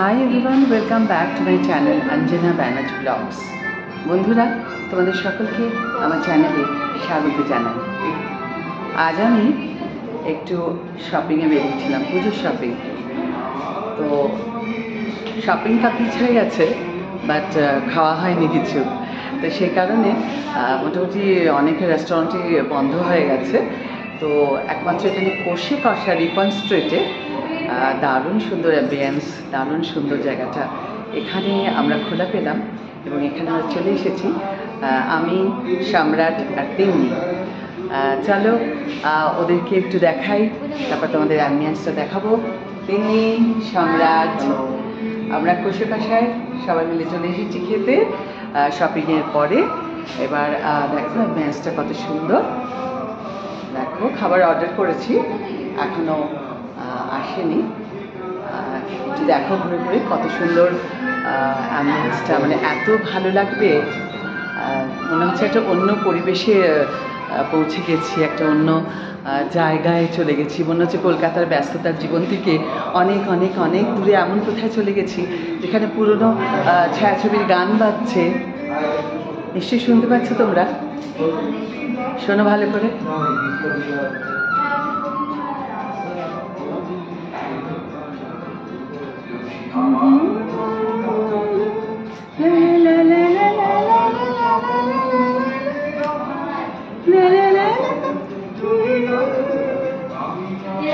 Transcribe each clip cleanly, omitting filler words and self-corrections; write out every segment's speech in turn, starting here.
High everyone, welcome back to my channel Anjana Banerjee blogs. বন্ধুরা, তোমাদের সকলকে আমার চ্যানেলে স্বাগত জানাই। আজ আমি একটু শপিংয়ে বেরিয়েছিলাম, পুজোর শপিং। তো শপিংটা পিছিয়ে গেছে, বাট খাওয়া হয়নি কিছু। তো সেই কারণে মোটামুটি অনেক রেস্টুরেন্টই বন্ধ হয়ে গেছে। তো একমাত্র এখানে কষে কষা রিপন স্ট্রিটে দারুণ সুন্দর অ্যাম্বিয়েন্স, দারুণ সুন্দর জায়গাটা, এখানে আমরা খোলা পেলাম এবং এখানে আমরা চলে এসেছি। আমি, সম্রাট আর তিন্নি। চলো ওদেরকে একটু দেখাই, তারপর তোমাদের অ্যাম্বিয়েন্সটা দেখাবো। তিন্নি, সম্রাট, আমরা কষে কষায় সবাই মিলে চলে এসেছি খেতে শপিংয়ের পরে। এবার দেখো অ্যাম্বিয়েন্সটা কত সুন্দর। দেখো খাবার অর্ডার করেছি, এখনও আসেনি। একটু দেখো ঘুরে ঘুরে কত সুন্দর অ্যাম্বিয়েন্সটা, মানে এত ভালো লাগবে। মনে হচ্ছে একটা অন্য পরিবেশে পৌঁছে গেছি, একটা অন্য জায়গায় চলে গেছি। মনে হচ্ছে কলকাতার ব্যস্ততার জীবন থেকে অনেক অনেক অনেক দূরে এমন কোথায় চলে গেছি যেখানে পুরনো ছায়াছবির গান বাজছে। নিশ্চয়ই শুনতে পাচ্ছ তোমরা, শোনো ভালো করে।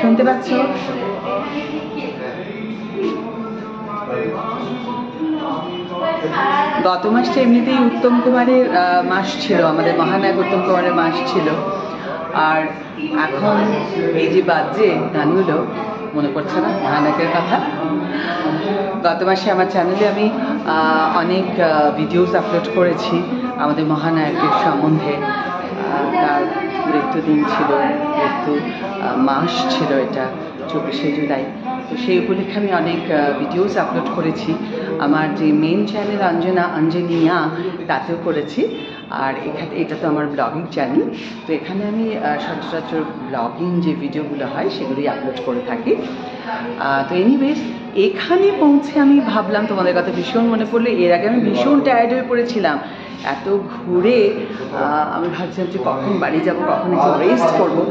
শুনতে পাচ্ছ? গত মাসটা এমনিতেই উত্তম কুমারের মাস ছিল, আমাদের মহানায়ক উত্তম কুমারের মাস ছিল। আর এখন এই যে বাজে গানগুলো, মনে পড়ছে না মহানায়কের কথা? গত মাসে আমার চ্যানেলে আমি অনেক ভিডিওস আপলোড করেছি আমাদের মহানায়কের সম্বন্ধে। তার মৃত্যুদিন ছিল, মৃত্যু মাস ছিল এটা, 24শে জুলাই। তো সেই উপলক্ষে আমি অনেক ভিডিওস আপলোড করেছি আমার যে মেন চ্যানেল অঞ্জনিয়া, তাতেও করেছি। আর এটা তো আমার ব্লগিং চ্যানেল, তো এখানে আমি সচরাচর ব্লগিং যে ভিডিওগুলো হয় সেগুলোই আপলোড করে থাকি। তো এনিওয়েজ, এখানে পৌঁছে আমি ভাবলাম তোমাদের কথা ভীষণ মনে পড়লো। এর আগে আমি ভীষণ টায়ার্ড হয়ে পড়েছিলাম, এত ঘুরে আমি ভাবছিলাম যে কখন বাড়ি যাব, কখন একটু রেস্ট করবো।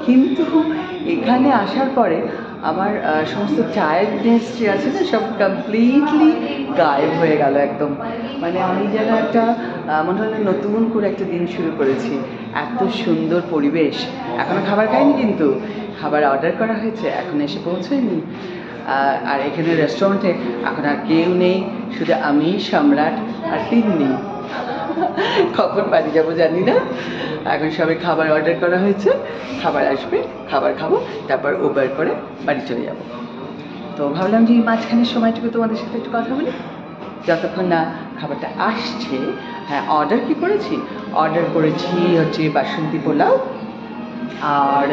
কিন্তু এখানে আসার পরে আমার সমস্ত টায়ার্ডনেস যে আছে না, সব কমপ্লিটলি গায়েব হয়ে গেল একদম। মানে আমি যেন একটা মনে হলো নতুন করে একটা দিন শুরু করেছি। এত সুন্দর পরিবেশ। এখনও খাবার খাইনি, কিন্তু খাবার অর্ডার করা হয়েছে, এখন এসে পৌঁছয়নি। আর এখানে রেস্টুরেন্টে এখন আর কেউ নেই, শুধু আমি, সম্রাট আর তিন্নি। কখন বাড়ি যাবো জানি না। এখন সবাই খাবার অর্ডার করা হয়েছে, খাবার আসবে, খাবার খাবো, তারপর উবার করে বাড়ি চলে যাব। তো ভাবলাম যে এই মাঝখানের সময়টুকু তোমাদের সাথে একটু কথা বলি, যতক্ষণ না খাবারটা আসছে। হ্যাঁ, অর্ডার কি করেছি? অর্ডার করেছি হচ্ছে বাসন্তী পোলাও আর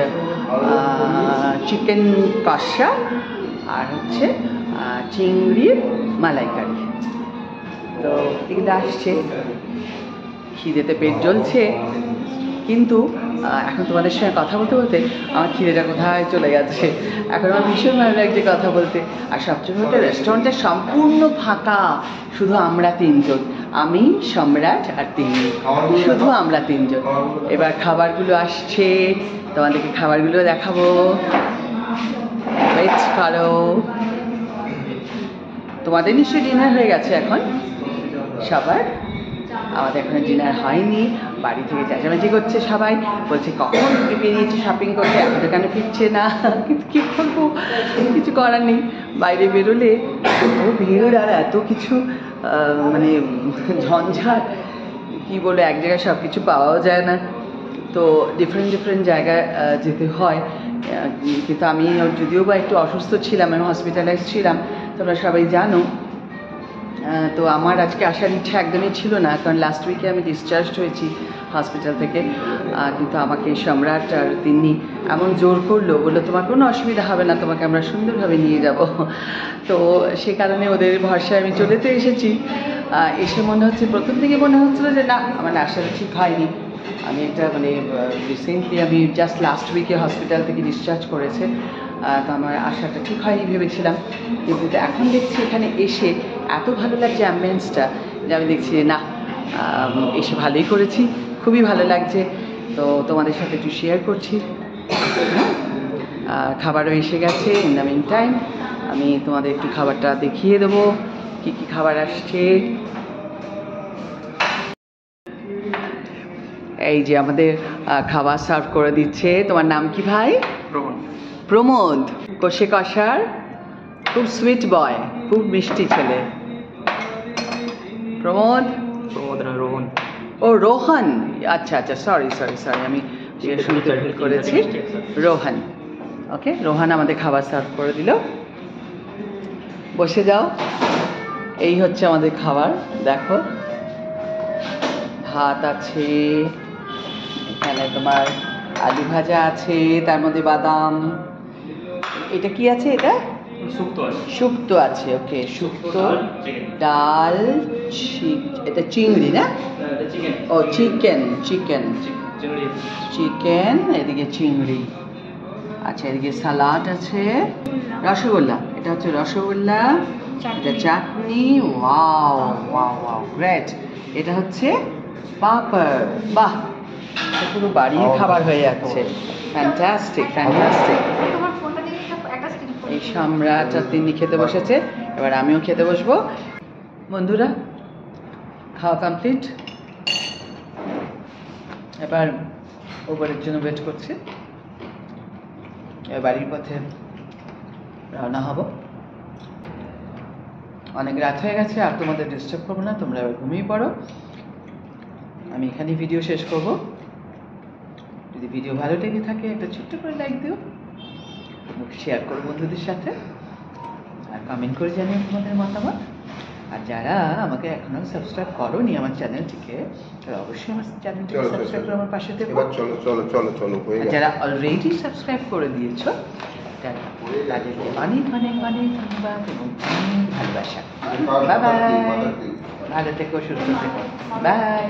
চিকেন কষা আর হচ্ছে চিংড়ির মালাইকারি। তো এগুলো আসছে, খিদেতে পেট জ্বলছে, কিন্তু এখন তোমাদের সঙ্গে কথা বলতে বলতে আমার খিদেটা কোথায় চলে গেছে। এখন আমার ভীষণ ভালো লাগছে কথা বলতে। আর সবচেয়ে বলতে রেস্টুরেন্টটা সম্পূর্ণ ফাঁকা, শুধু আমরা তিনজন, আমি, সম্রাট আর তিন্নি, শুধু আমরা তিনজন। এবার খাবারগুলো আসছে, তোমাদেরকে খাবারগুলো দেখাবো, ওয়েট করো। তোমাদের নিশ্চয়ই ডিনার হয়ে গেছে এখন সবার, আমাদের এখনো ডিনার হয়নি। বাড়ি থেকে চেঁচামেচি করছে সবাই, বলছে কখন বেরিয়েছে শপিং করতে, এখন তো কেন ফিরছে না। কিন্তু কী করবো, কিছু করার নেই। বাইরে বেরোলে এত ভিড় আর এত কিছু মানে ঝঞ্ঝাট, কী বলে, এক জায়গায় সব কিছু পাওয়াও যায় না। তো ডিফারেন্ট জায়গায় যেতে হয়। কিন্তু আমি যদিও বা একটু অসুস্থ ছিলাম, আমি হসপিটালাইজ ছিলাম, তোমরা সবাই জানো। তো আমার আজকে আসার ইচ্ছা একদমই ছিল না, কারণ লাস্ট উইকে আমি ডিসচার্জ হয়েছি হসপিটাল থেকে। কিন্তু আমাকে সম্রাট আর তিন্নি এমন জোর করলো, বললো তোমার কোনো অসুবিধা হবে না, তোমাকে আমরা সুন্দরভাবে নিয়ে যাব। তো সে কারণে ওদের ভরসায় আমি চলে তো এসেছি। এসে মনে হচ্ছে, প্রথম থেকে মনে হচ্ছিলো যে না, আমার আসাটা ঠিক হয়নি। আমি একটা রিসেন্টলি আমি জাস্ট লাস্ট উইকে হসপিটাল থেকে ডিসচার্জ করেছে। তো আমার আসাটা ঠিক হয়নি ভেবেছিলাম, কিন্তু এখন দেখছি এখানে এসে এত ভালো লাগছে অ্যাম্বিয়েন্সটা যে আমি দেখছি না এসে ভালোই করেছি, খুবই ভালো লাগছে। তো তোমাদের সাথে একটু শেয়ার করছি। খাবারও এসে গেছে। ইন দ্য মিন টাইম আমি তোমাদের একটু খাবারটা দেখিয়ে দেবো কী কী খাবার আসছে। এই যে আমাদের খাবার সার্ভ করে দিচ্ছে। তোমার নাম কি ভাই? প্রমোদ। কষে কষার খুব সুইট বয়, খুব মিষ্টি ছেলে। প্রমোদ রোহন। ও রোহন, আচ্ছা আচ্ছা, সরি সরি সরি, আমি শুনতে ভুল করেছি। রোহন, ওকে। রোহন আমাদের খাবার সার্ভ করে দিল। বসে যাও। এই হচ্ছে আমাদের খাবার, দেখো। ভাত আছে, এখানে তোমার আলু ভাজা আছে, তার মধ্যে বাদাম। এটা কি আছে? এটা শুক্তো আছে, ওকে। শুক্তো, ডাল, এটা চিংড়ি না? ও চিকেন, চিকেন চিকেন, এদিকে চিংড়ি। আচ্ছা, এদিকে সালাড আছে, রসগোল্লা, এটা হচ্ছে রসগোল্লা, এটা chutney. Wow wow wow, great. এটা হচ্ছে পাপড়। বাহ, পুরো বাড়ির খাবার হয়ে যাচ্ছে। Fantastic fantastic. এই সম্রাট আর তিনি খেতে বসেছে, এবার আমিও খেতে বসবো। বন্ধুরা, খাওয়া কমপ্লিট, এবার ওভারের জন্য ওয়েট করছি। এবার বাড়ির পথে রওনা হব। অনেক রাত হয়ে গেছে, আর তোমাদের ডিস্টার্ব করবো না, তোমরা এবার ঘুমিয়ে পড়ো। আমি এখানেই ভিডিও শেষ করব। যদি ভিডিও ভালো লেগে থাকে একটা ছোট্ট করে লাইক দিও, শেয়ার করো বন্ধুদের সাথে, আর কমেন্ট করে জানিও তোমাদের মতামত। আর যারা আমাকে এখনো সাবস্ক্রাইব করোনি আমার চ্যানেলটিকে, তারা অবশ্যই আমার চ্যানেলটিকে সাবস্ক্রাইব করে আমার পাশে থেকো। যারা অলরেডি সাবস্ক্রাইব করে দিয়েছো তাদেরকে অনেক অনেক অনেক ধন্যবাদ এবং অনেক ভালোবাসা। বাই বাই, ভালো থেকো, সুস্থ থেকো, বাই।